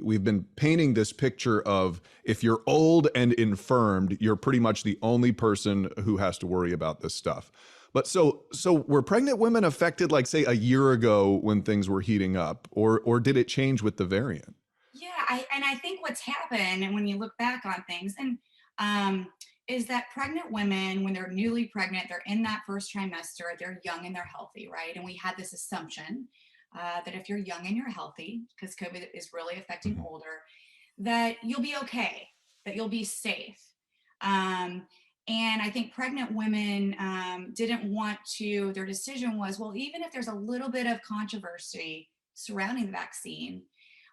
we've been painting this picture of if you're old and infirmed, you're pretty much the only person who has to worry about this stuff. But so were pregnant women affected, like, say, a year ago when things were heating up, or did it change with the variant? Yeah, I think what's happened, and when you look back on things, and um, is that pregnant women, when they're newly pregnant, they're in that first trimester, they're young and they're healthy, right? And we had this assumption that if you're young and you're healthy, because COVID is really affecting Mhm. older, that you'll be okay, that you'll be safe. Um, and I think pregnant women didn't want to, their decision was, well, even if there's a little bit of controversy surrounding the vaccine,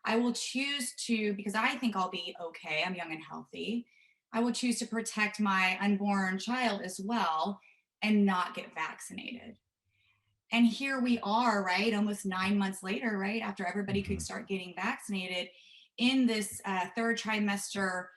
I will choose to, because I think I'll be okay, I'm young and healthy. I will choose to protect my unborn child as well and not get vaccinated. And here we are, right? Almost 9 months later, right? After everybody could Mhm. start getting vaccinated in this third trimester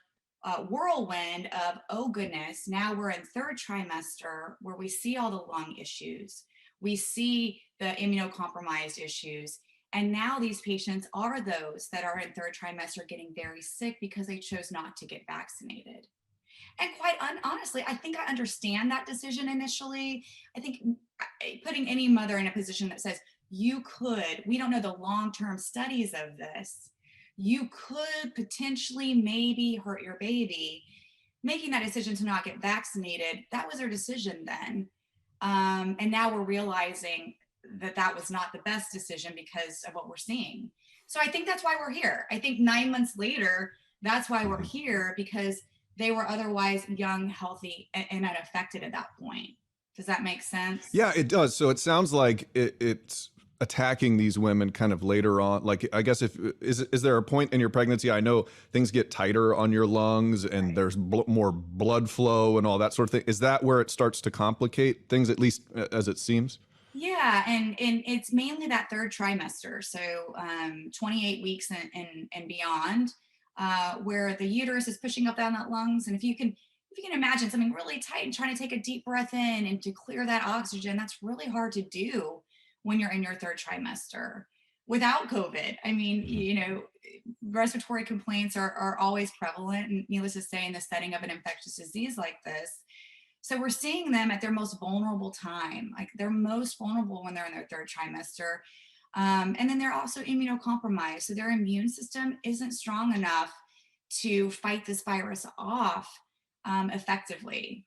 whirlwind of, oh goodness, now we're in third trimester where we see all the lung issues, we see the immunocompromised issues. And now these patients are those that are in third trimester getting very sick because they chose not to get vaccinated. And quite honestly, I think I understand that decision initially. I think putting any mother in a position that says, you could, we don't know the long term studies of this, you could potentially maybe hurt your baby. Making that decision to not get vaccinated, that was their decision then. And now we're realizing that that was not the best decision because of what we're seeing. So I think that's why we're here. I think 9 months later, that's why we're Mhm. here, because they were otherwise young, healthy, and unaffected at that point. Does that make sense? Yeah, it does. So it sounds like it's attacking these women kind of later on. Like, I guess, if is there a point in your pregnancy? I know things get tighter on your lungs and Right. there's more blood flow and all that sort of thing. Is that where it starts to complicate things, at least as it seems? Yeah, and it's mainly that third trimester, so 28 weeks and beyond, where the uterus is pushing up down that lungs. And if you can imagine something really tight and trying to take a deep breath in and to clear that oxygen, that's really hard to do when you're in your third trimester without COVID. I mean, Mhm. respiratory complaints are always prevalent, and needless to say, in the setting of an infectious disease like this. So we're seeing them at their most vulnerable time. Like they're most vulnerable when they're in their third trimester. And then they're also immunocompromised. So their immune system isn't strong enough to fight this virus off effectively.